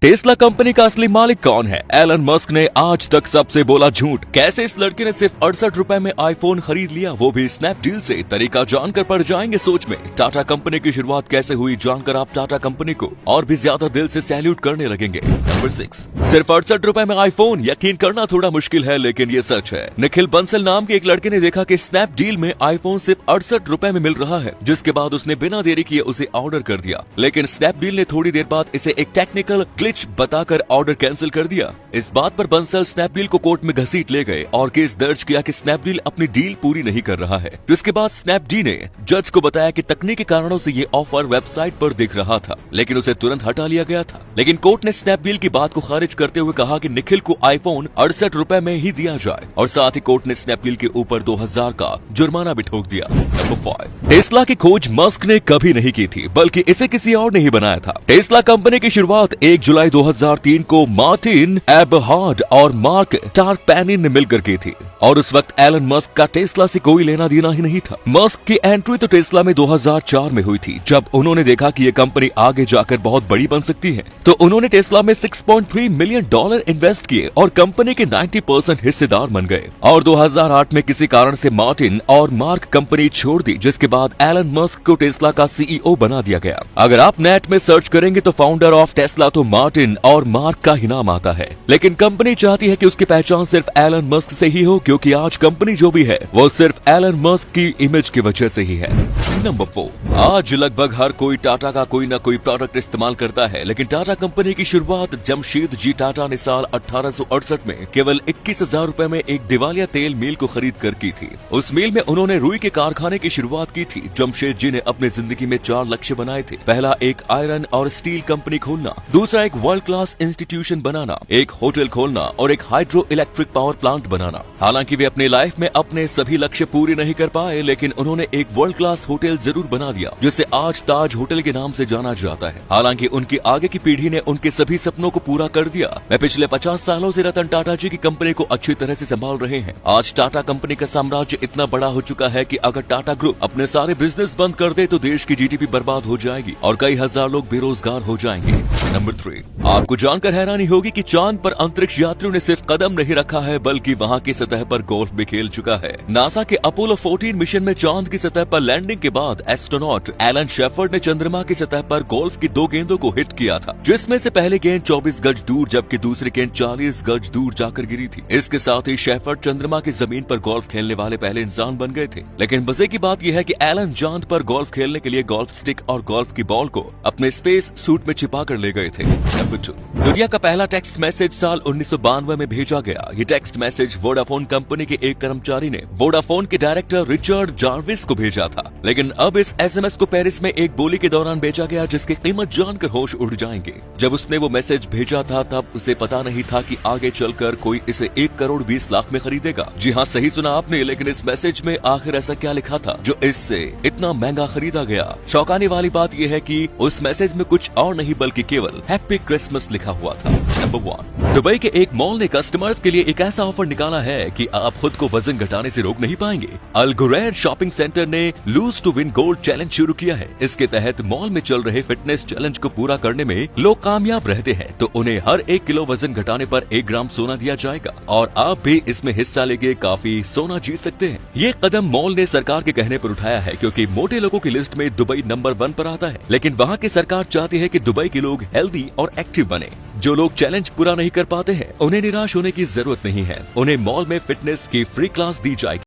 Tesla company का असली मालिक कौन है? एलन मस्क ने आज तक सबसे बोला झूठ। कैसे इस लड़के ने सिर्फ 68 रुपए में आईफोन खरीद लिया, वो भी स्नैपडील से? तरीका जानकर पड़ जाएंगे सोच में। टाटा कंपनी की शुरुआत कैसे हुई जानकर आप टाटा कंपनी को और भी ज्यादा दिल से सैल्यूट करने लगेंगे। नंबर 6, सिर्फ 68 रुपए में आईफोन। यकीन करना थोड़ा मुश्किल है लेकिन ये सच है। निखिल बंसल नाम के एक लड़के ने देखा कि स्नैपडील में आईफोन सिर्फ 68 रुपए में मिल रहा है, जिसके बाद उसने बिना देरी किए उसे ऑर्डर कर दिया। लेकिन स्नैपडील ने थोड़ी देर बाद इसे एक टेक्निकल ग्लिच बताकर ऑर्डर कैंसिल कर दिया। इस बात पर बंसल स्नैपडील को कोर्ट में घसीट ले गए और केस दर्ज किया कि स्नैपडील अपनी डील पूरी नहीं कर रहा है। जिसके बाद स्नैपडील ने जज को बताया कि तकनीकी कारणों से ये ऑफर वेबसाइट पर दिख रहा था, लेकिन उसे तुरंत हटा लिया गया था। लेकिन कोर्ट ने स्नैपडील की बात को खारिज करते हुए कहा कि निखिल को आईफोन 68 रुपए में ही दिया जाए और साथ ही कोर्ट ने स्नैपडील के ऊपर 2000 का जुर्माना भी ठोक दिया। नंबर 5, टेस्ला की खोज मस्क ने कभी नहीं की थी, बल्कि इसे किसी और ने ही बनाया था। टेस्ला कंपनी की शुरुआत 1 जुलाई 2003 को मार्टिन एबरहार्ड और मार्क टारपैनिन ने मिलकर की थी और उस वक्त एलन मस्क का टेस्ला से कोई लेना देना ही नहीं था। मस्क की एंट्री तो टेस्ला में 2004 में हुई थी, जब उन्होंने देखा कि ये कंपनी आगे जाकर बहुत बड़ी बन सकती है। तो उन्होंने टेस्ला में $6.3 मिलियन इन्वेस्ट किए और कंपनी के 90% हिस्सेदार बन गए। और 2008 में किसी कारण से मार्टिन और मार्क कंपनी छोड़ दी, जिसके बाद एलन मस्क को टेस्ला का सीईओ बना दिया गया। अगर आप नेट में सर्च करेंगे तो फाउंडर ऑफ टेस्ला तो मार्टिन और मार्क का ही नाम आता है, लेकिन कंपनी चाहती है कि उसकी पहचान सिर्फ एलन मस्क से ही हो, क्योंकि आज कंपनी जो भी है वो सिर्फ एलन मस्क की इमेज की वजह से ही है। नंबर 4, आज लगभग हर कोई टाटा का कोई ना कोई प्रोडक्ट इस्तेमाल करता है, लेकिन टाटा कंपनी की शुरुआत जमशेद जी टाटा ने साल 1868 में केवल 21,000 रुपए में एक दिवालिया तेल मिल को खरीद कर की थी। उस मिल में उन्होंने रुई के कारखाने की शुरुआत की थी। जमशेद जी ने अपनी जिंदगी में 4 लक्ष्य बनाए थे। पहला, एक आयरन और स्टील कंपनी खोलना। दूसरा, एक वर्ल्ड क्लास इंस्टीट्यूशन बनाना। एक होटल खोलना और एक हाइड्रो इलेक्ट्रिक पावर प्लांट बनाना। हालांकि वे अपने लाइफ में अपने सभी लक्ष्य पूरे नहीं कर पाए, लेकिन उन्होंने एक वर्ल्ड क्लास होटल जरूर बना दिया, जिसे आज ताज होटल के नाम से जाना जाता है। हालांकि उनकी आगे की पीढ़ी ने उनके सभी सपनों को पूरा कर दिया। वे पिछले 50 सालों से रतन टाटा जी की कंपनी को अच्छी तरह से संभाल रहे हैं। आज टाटा कंपनी का साम्राज्य इतना बड़ा हो चुका है कि अगर टाटा ग्रुप अपने सारे बिजनेस बंद कर दे तो देश की जीडीपी बर्बाद हो जाएगी और कई हजार लोग बेरोजगार हो जाएंगे। नंबर 3, आपको जानकर हैरानी होगी कि चांद पर अंतरिक्ष यात्रियों ने सिर्फ कदम नहीं रखा है, बल्कि वहां की सतह पर गोल्फ भी खेल चुका है। नासा के अपोलो 14 मिशन में चांद की सतह पर लैंडिंग के बाद एस्ट्रोनॉट एलन शेफर्ड ने चंद्रमा की सतह पर गोल्फ की 2 गेंदों को हिट किया था, जिसमें से पहली गेंद 24 गज दूर जबकि दूसरी गेंद 40 गज दूर जाकर गिरी थी। इसके साथ ही शेफर्ड चंद्रमा की जमीन पर गोल्फ खेलने वाले पहले इंसान बन गए थे। लेकिन मजे की बात यह है कि एलन चांद पर गोल्फ खेलने के लिए गोल्फ स्टिक और गोल्फ की बॉल को अपने स्पेस सूट में छिपा कर ले गए थे। नंबर 2, दुनिया का पहला टेक्स्ट मैसेज साल 1992 में भेजा गया। ये टेक्स्ट मैसेज वोडाफोन कंपनी के एक कर्मचारी ने वोडाफोन के डायरेक्टर रिचर्ड जार्विस को भेजा था। लेकिन अब इस एसएमएस को पेरिस में एक बोली के दौरान बेचा गया, जिसकी कीमत जानकर होश उड़ जाएंगे। जब उसने वो मैसेज भेजा था तब उसे पता नहीं था कि आगे चलकर कोई इसे 1 करोड़ 20 लाख में खरीदेगा। जी हाँ, सही सुना आपने। लेकिन इस मैसेज में आखिर ऐसा क्या लिखा था जो इससे इतना महंगा खरीदा गया? चौंकाने वाली बात यह है कि उस मैसेज में कुछ और नहीं बल्कि केवल हैप्पी क्रिसमस लिखा हुआ था। नंबर 1, दुबई के एक मॉल ने कस्टमर्स के लिए एक ऐसा ऑफर निकाला है कि आप खुद को वजन घटाने से रोक नहीं पाएंगे। अल गुरैर शॉपिंग सेंटर ने lose to win gold challenge शुरू किया है। इसके तहत मॉल में चल रहे फिटनेस चैलेंज को पूरा करने में लोग कामयाब रहते हैं तो उन्हें हर 1 किलो वजन घटाने पर 1 ग्राम सोना दिया जाएगा और आप भी इसमें हिस्सा लेके काफी सोना जीत सकते हैं। ये कदम मॉल ने सरकार के कहने पर उठाया है, क्योंकि मोटे लोगों की लिस्ट में दुबई नंबर 1 पर आता है। लेकिन वहाँ की सरकार चाहती है कि दुबई के लोग हेल्दी और एक्टिव बने। जो लोग चैलेंज पूरा नहीं कर पाते हैं उन्हें निराश होने की जरूरत नहीं है। उन्हें मॉल में फिटनेस की फ्री क्लास दी जाएगी।